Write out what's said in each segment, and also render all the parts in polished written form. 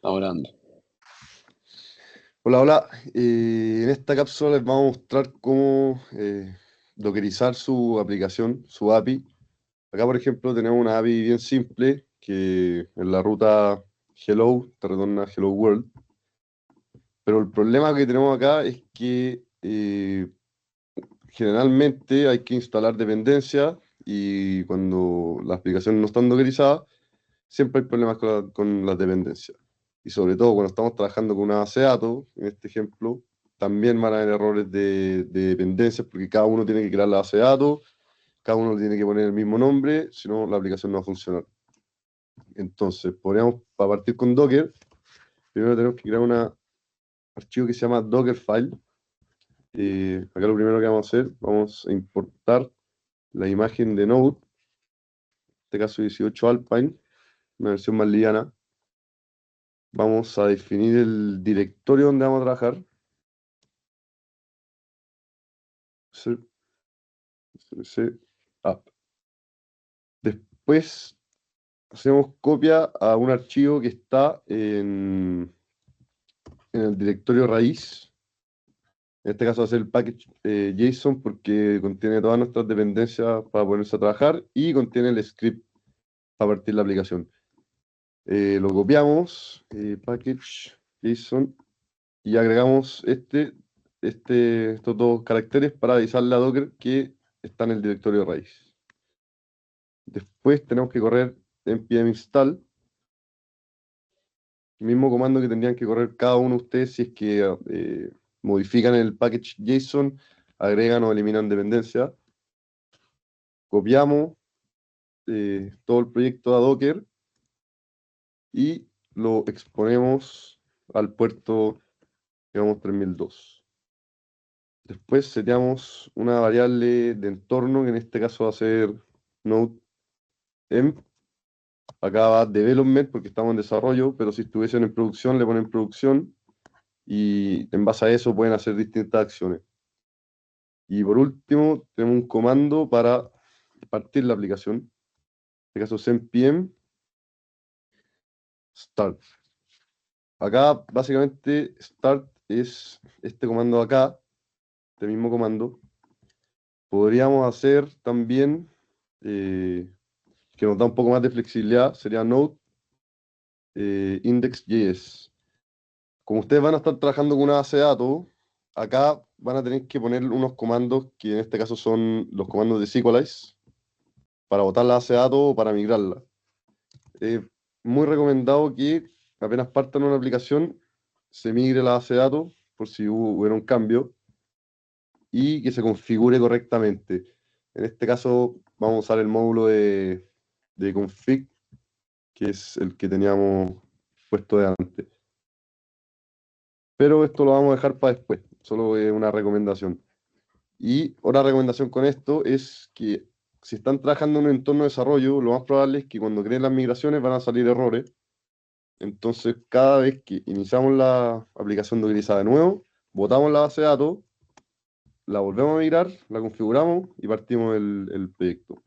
Ahora ando. Hola, hola. En esta cápsula les vamos a mostrar cómo dockerizar su aplicación, su API. Acá, por ejemplo, tenemos una API bien simple que en la ruta Hello te retorna Hello World. Pero el problema que tenemos acá es que generalmente hay que instalar dependencias y cuando las aplicaciones no están dockerizadas, siempre hay problemas con las dependencias. Y sobre todo cuando estamos trabajando con una base de datos, en este ejemplo, también van a haber errores de dependencias porque cada uno tiene que crear la base de datos, cada uno le tiene que poner el mismo nombre, si no la aplicación no va a funcionar. Entonces, podríamos, para partir con Docker, primero tenemos que crear un archivo que se llama Dockerfile. Acá lo primero que vamos a hacer, vamos a importar la imagen de Node, en este caso 18 Alpine, una versión más liviana. Vamos a definir el directorio donde vamos a trabajar. C, C, app. Después hacemos copia a un archivo que está en el directorio raíz. En este caso va a ser el package JSON porque contiene todas nuestras dependencias para ponerse a trabajar y contiene el script para partir la aplicación. Lo copiamos, package JSON, y agregamos estos dos caracteres para avisarle a Docker que está en el directorio raíz. Después tenemos que correr npm install, mismo comando que tendrían que correr cada uno de ustedes si es que modifican el package JSON, agregan o eliminan dependencia. Copiamos todo el proyecto a Docker y lo exponemos al puerto, digamos, 3002. Después seteamos una variable de entorno, que en este caso va a ser node-env. Acá va development porque estamos en desarrollo, pero si estuviesen en producción le ponen producción y en base a eso pueden hacer distintas acciones. Y por último, tenemos un comando para partir la aplicación. En este caso es npm start. Acá básicamente start es este comando de acá, este mismo comando. Podríamos hacer también, que nos da un poco más de flexibilidad, sería node index.js. Como ustedes van a estar trabajando con una base de datos, acá van a tener que poner unos comandos que en este caso son los comandos de Sequelize para botar la base de datos o para migrarla. Es muy recomendado que apenas partan una aplicación, se migre la base de datos por si hubiera un cambio y que se configure correctamente. En este caso vamos a usar el módulo de config, que es el que teníamos puesto de antes. Pero esto lo vamos a dejar para después, solo es una recomendación. Y otra recomendación con esto es que si están trabajando en un entorno de desarrollo, lo más probable es que cuando creen las migraciones van a salir errores. Entonces, cada vez que iniciamos la aplicación dockerizada de nuevo, botamos la base de datos, la volvemos a migrar, la configuramos y partimos el proyecto.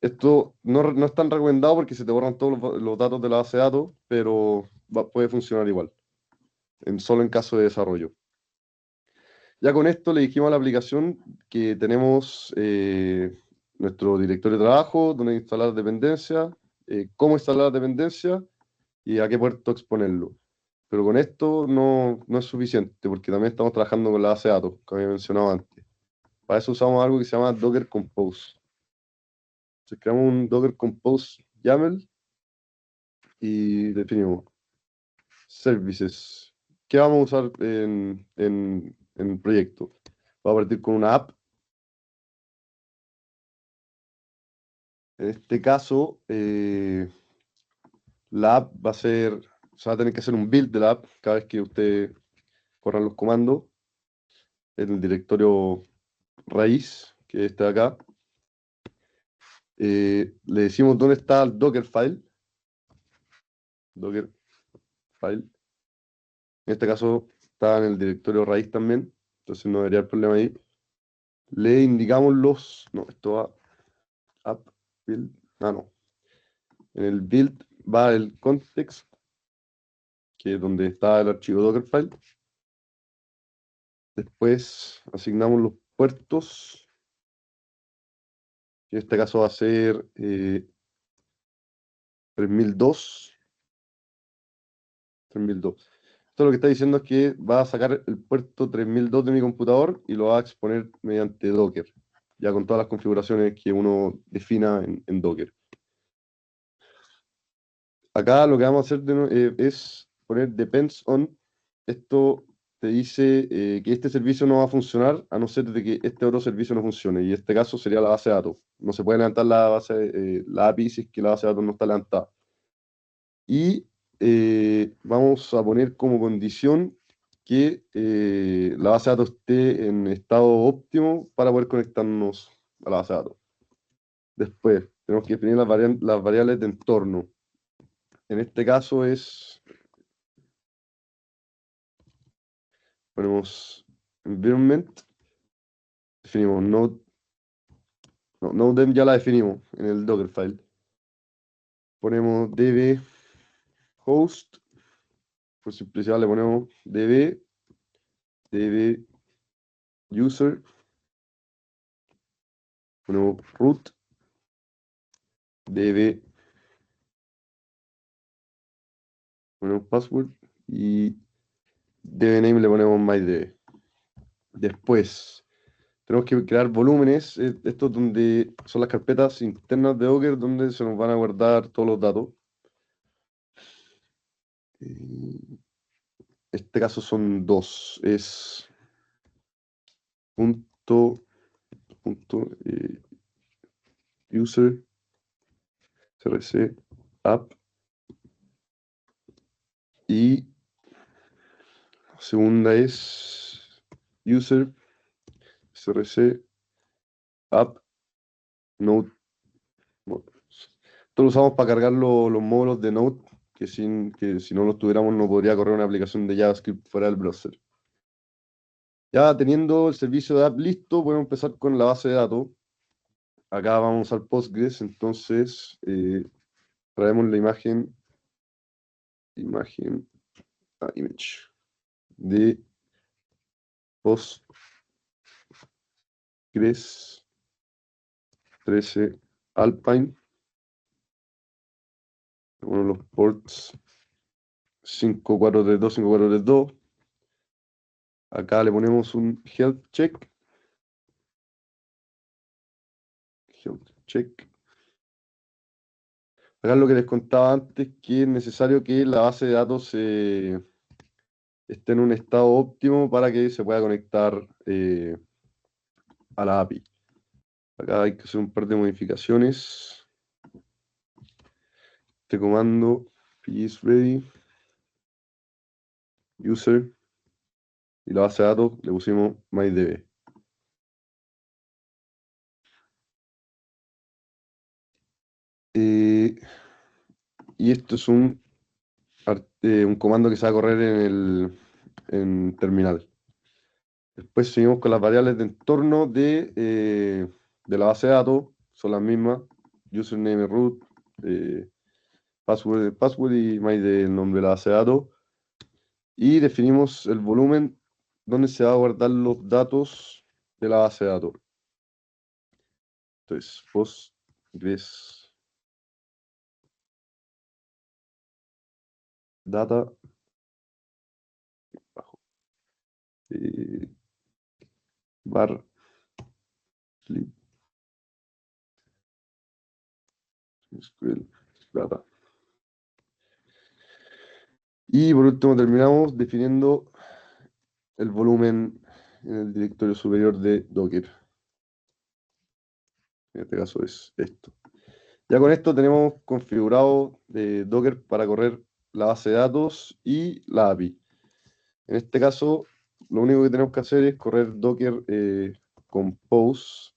Esto no es tan recomendado porque se te borran todos los datos de la base de datos, pero puede funcionar igual, solo en caso de desarrollo. Ya con esto le dijimos a la aplicación que tenemos nuestro directorio de trabajo, donde instalar dependencias, cómo instalar dependencias y a qué puerto exponerlo. Pero con esto no es suficiente, porque también estamos trabajando con la base de datos, que había mencionado antes. Para eso usamos algo que se llama Docker Compose. Entonces creamos un Docker Compose YAML y definimos services. ¿Qué vamos a usar en el proyecto? Va a partir con una app. En este caso, la app se va a tener que hacer un build de la app cada vez que usted corra los comandos en el directorio raíz, que está acá. Le decimos dónde está el Dockerfile. Dockerfile. En este caso está en el directorio raíz también, entonces no debería haber problema ahí. Le indicamos no, esto va app build. Ah, no. En el build va el context que es donde está el archivo Dockerfile. Después asignamos los puertos, que en este caso va a ser 3002. 3002. Esto lo que está diciendo es que va a sacar el puerto 3002 de mi computador y lo va a exponer mediante Docker, ya con todas las configuraciones que uno defina en Docker. Acá lo que vamos a hacer es poner depends on. Esto te dice que este servicio no va a funcionar a no ser de que este otro servicio no funcione. Y en este caso sería la base de datos. No se puede levantar la API si es que la base de datos no está levantada. Y vamos a poner como condición que la base de datos esté en estado óptimo para poder conectarnos a la base de datos. Después, tenemos que definir las variables de entorno. En este caso ponemos environment, definimos node, no, node ya la definimos en el Dockerfile. Ponemos db host, por simplicidad le ponemos db user, ponemos root, db, ponemos password y dbname le ponemos mydb. Después, tenemos que crear volúmenes. Esto es donde son las carpetas internas de Docker donde se nos van a guardar todos los datos. En este caso son dos. Es punto user src app y segunda es user src app node. Esto lo usamos para cargar los módulos de Node, que si no los tuviéramos no podría correr una aplicación de JavaScript fuera del browser. Ya teniendo el servicio de app listo, podemos empezar con la base de datos. Acá vamos a usar Postgres, entonces traemos la imagen, image de Postgres 13 Alpine. Uno de los ports 5432, 5432. Acá le ponemos un health check. Health check. Acá lo que les contaba antes, que es necesario que la base de datos esté en un estado óptimo para que se pueda conectar a la API. Acá hay que hacer un par de modificaciones. Este comando is ready user y la base de datos le pusimos mydb. Y esto es un comando que se va a correr en terminal. Después seguimos con las variables de entorno de la base de datos. Son las mismas. Username, root, password y mydb, el nombre de la base de datos. Y definimos el volumen donde se va a guardar los datos de la base de datos. Entonces, Postgres data var lib SQL data. Y por último terminamos definiendo el volumen en el directorio superior de Docker. En este caso es esto. Ya con esto tenemos configurado Docker para correr la base de datos y la API. En este caso, lo único que tenemos que hacer es correr Docker compose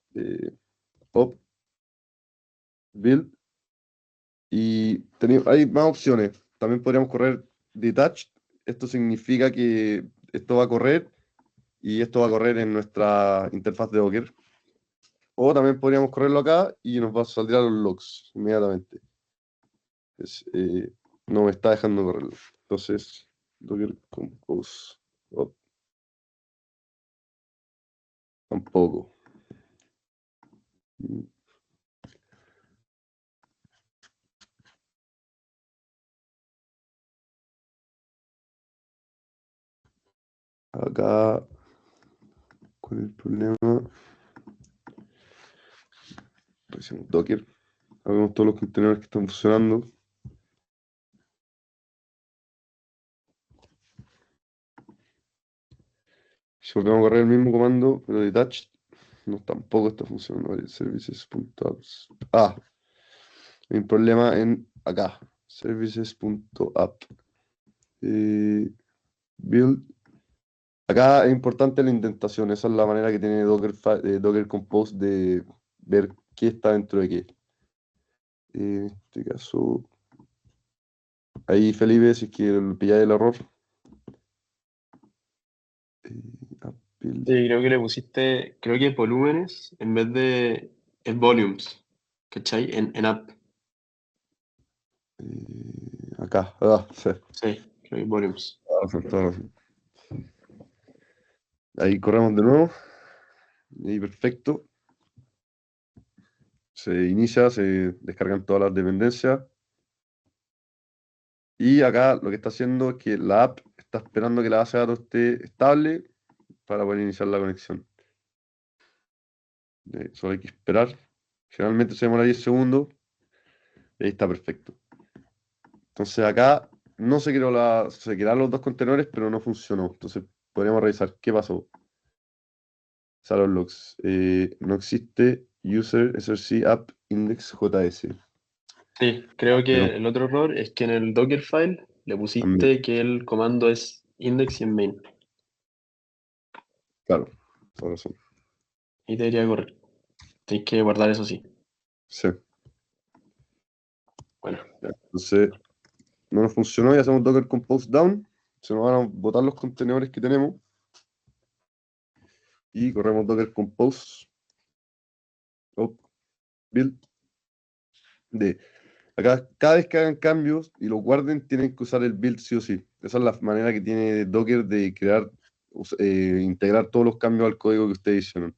op build y hay más opciones. También podríamos correr detached. Esto significa que esto va a correr y esto va a correr en nuestra interfaz de Docker. O también podríamos correrlo acá y nos va a salir a los logs inmediatamente. No me está dejando correrlo. Entonces, Docker Compose. Oh, tampoco. Acá, ¿cuál es el problema? Revisemos Docker. Vemos todos los contenedores que están funcionando. Si volvemos a correr el mismo comando, pero detached, no, tampoco está funcionando. Vale, services.apps. Ah, hay un problema en acá. Services.app. Build. Acá es importante la indentación. Esa es la manera que tiene Docker, Docker Compose de ver qué está dentro de qué. En este caso, ahí Felipe, si es que pilláis el error. App build. Sí, creo que le pusiste, creo que volúmenes en vez de en volumes, ¿cachai? En app, Acá. Ah, sí. sí, creo que volumes. Toda razón, toda razón. Ahí corremos de nuevo. Y perfecto. Se inicia, se descargan todas las dependencias. Y acá lo que está haciendo es que la app está esperando que la base de datos esté estable para poder iniciar la conexión. Solo hay que esperar. Generalmente se demora 10 segundos. Y ahí está perfecto. Entonces acá no se crearon los dos contenedores, pero no funcionó. Entonces podríamos revisar qué pasó. Salon logs. No existe user src app index js. Sí, creo que Pero el otro error es que en el Dockerfile le también, pusiste que el comando es index y en main. claro, toda razón. Y debería correr. Tienes que guardar eso sí. Sí. Bueno, Ya. Entonces no nos funcionó y hacemos docker compose down. Se nos van a botar los contenedores que tenemos. Y corremos docker compose up build de acá. Cada vez que hagan cambios y los guarden, tienen que usar el build sí o sí. Esa es la manera que tiene Docker de crear, integrar todos los cambios al código que ustedes hicieron.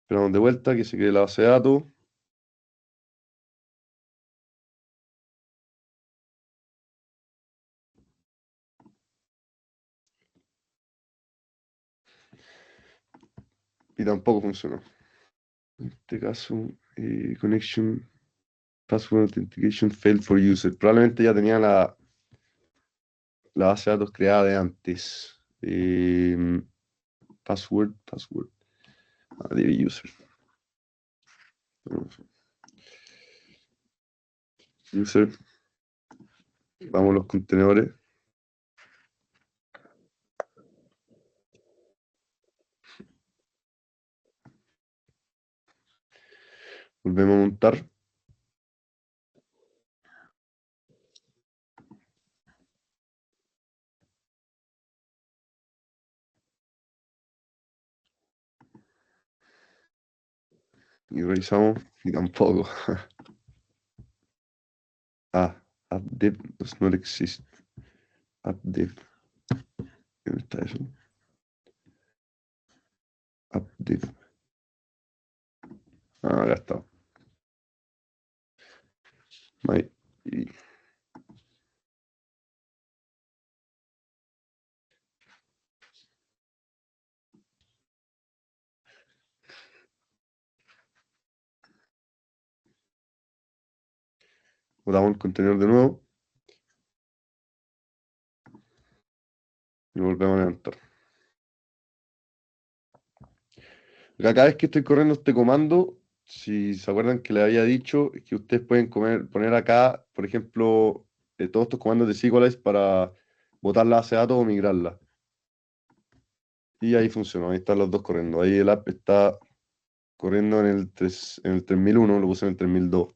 Esperamos de vuelta que se cree la base de datos. Y tampoco funcionó. En este caso, connection password authentication failed for user. Probablemente ya tenía la base de datos creada de antes. Password. DB user. User. Vamos a los contenedores. Volvemos a montar. Y revisamos. Y tampoco. Appdev does not exist. Appdev. ¿Dónde está eso? Appdev. Acá está. Y botamos el contenedor de nuevo. Y lo volvemos a levantar. Cada vez que estoy corriendo este comando, si se acuerdan que le había dicho, es que ustedes pueden poner acá, por ejemplo, todos estos comandos de Sequelize para botar la base de datos o migrarla. Y ahí funcionó, ahí están los dos corriendo. Ahí el app está corriendo en el 3001, lo puse en el 3002.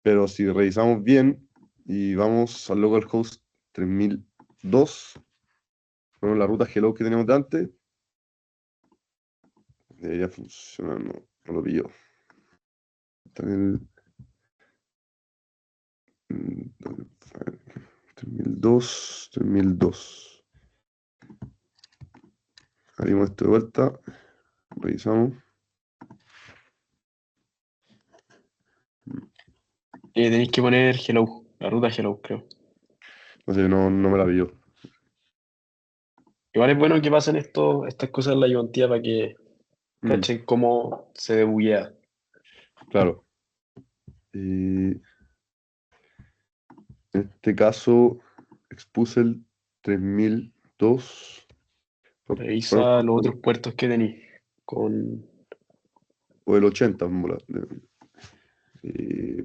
Pero si revisamos bien y vamos al localhost 3002, ponemos la ruta hello que teníamos de antes, debería funcionar, no lo pillo. Está en el 3002, 3002. Abrimos esto de vuelta, revisamos. Tenéis que poner hello, la ruta hello, creo. No sé, no me la vio. Igual es bueno que pasen estas cosas en la ayudantía para que cachen cómo se debuguea. Claro. En este caso, expuse el 3002. Revisa los otros puertos que tenéis con O el 80,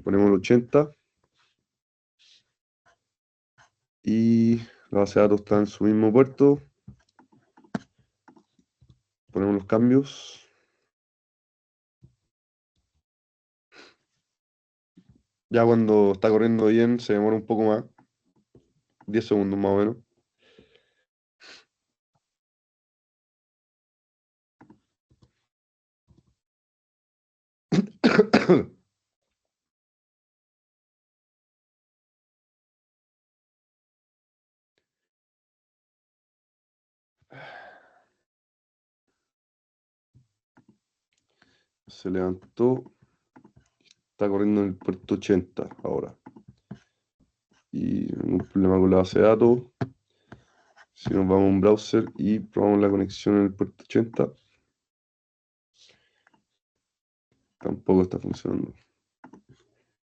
ponemos el 80 y la base de datos está en su mismo puerto. Ponemos los cambios. Ya cuando está corriendo bien se demora un poco más, 10 segundos más o menos. Se levantó, está corriendo en el puerto 80 ahora. Y un problema con la base de datos. Si nos vamos a un browser y probamos la conexión en el puerto 80, tampoco está funcionando.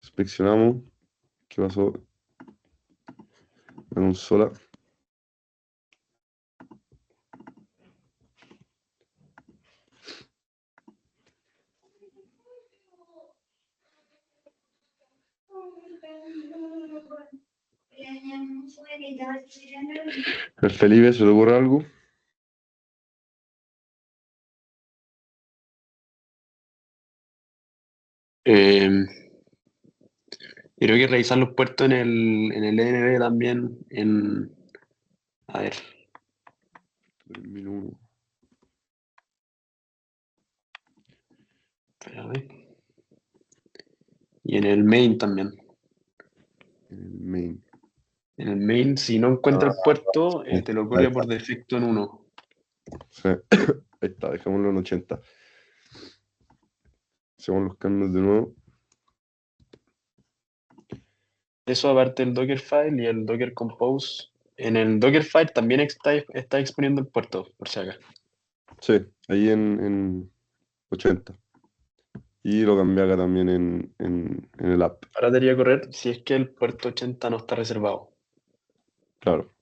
Inspeccionamos. ¿Qué pasó? La consola. El Felipe, ¿se le ocurre algo? eh, creo que revisar los puertos en el ENB también. A ver, 3001. espérame. Y en el main también. En el main. En el main, si no encuentra el puerto, te lo Ahí corre está. por defecto en 1. Sí. Ahí está, dejémoslo en 80. Hacemos los cambios de nuevo. Eso aparte del Dockerfile y el Docker Compose. En el Dockerfile también está exponiendo el puerto, por si acá. Sí, ahí en 80. Y lo cambié acá también en el app. Ahora debería correr si es que el puerto 80 no está reservado. Claro.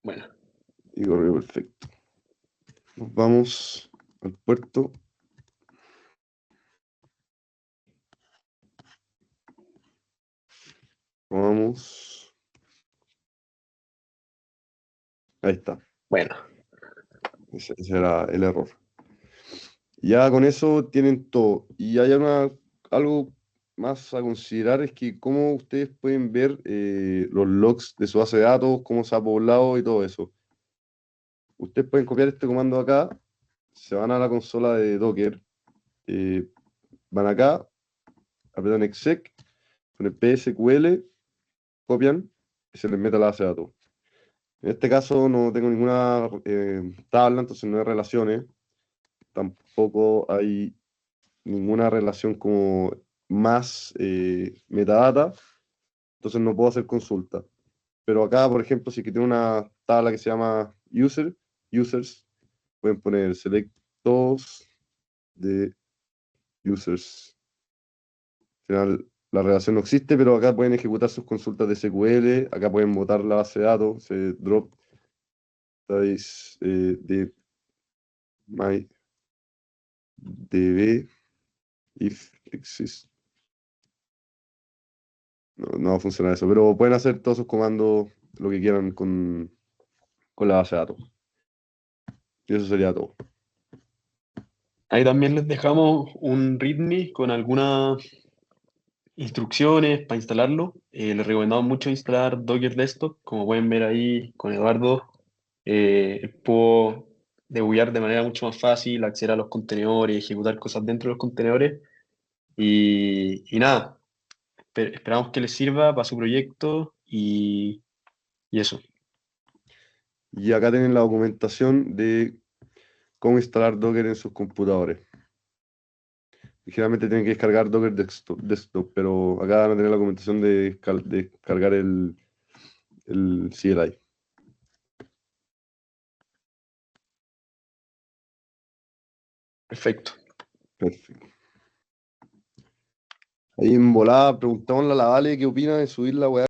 Bueno, Y corrió perfecto. Nos vamos al puerto. Vamos. Ahí está. bueno. Ese era el error. Ya con eso tienen todo. Y hay algo más a considerar, es que cómo ustedes pueden ver los logs de su base de datos, cómo se ha poblado y todo eso. Ustedes pueden copiar este comando acá, se van a la consola de Docker, eh, van acá, apretan exec, ponen psql, copian y se les mete a la base de datos. En este caso no tengo ninguna tabla, entonces no hay relaciones, tampoco hay ninguna relación como más metadata, entonces no puedo hacer consulta. Pero acá, por ejemplo, si que tiene una tabla que se llama users, pueden poner select todos de users. Al final, la relación no existe, pero acá pueden ejecutar sus consultas de SQL, acá pueden botar la base de datos, drop de my db if exist. No va a funcionar eso, pero pueden hacer todos sus comandos, lo que quieran con la base de datos. Y eso sería todo. Ahí también les dejamos un README con algunas instrucciones para instalarlo. Les recomendamos mucho instalar Docker Desktop, como pueden ver ahí con Eduardo. él pudo debuggar de manera mucho más fácil, acceder a los contenedores, ejecutar cosas dentro de los contenedores. Y nada, esperamos que les sirva para su proyecto y eso. Y acá tienen la documentación de cómo instalar Docker en sus computadores. Generalmente tienen que descargar Docker desktop, pero acá van a tener la documentación de descargar el CLI. Perfecto. Perfecto. Ahí en volada preguntamos a la Vale qué opina de subir la weá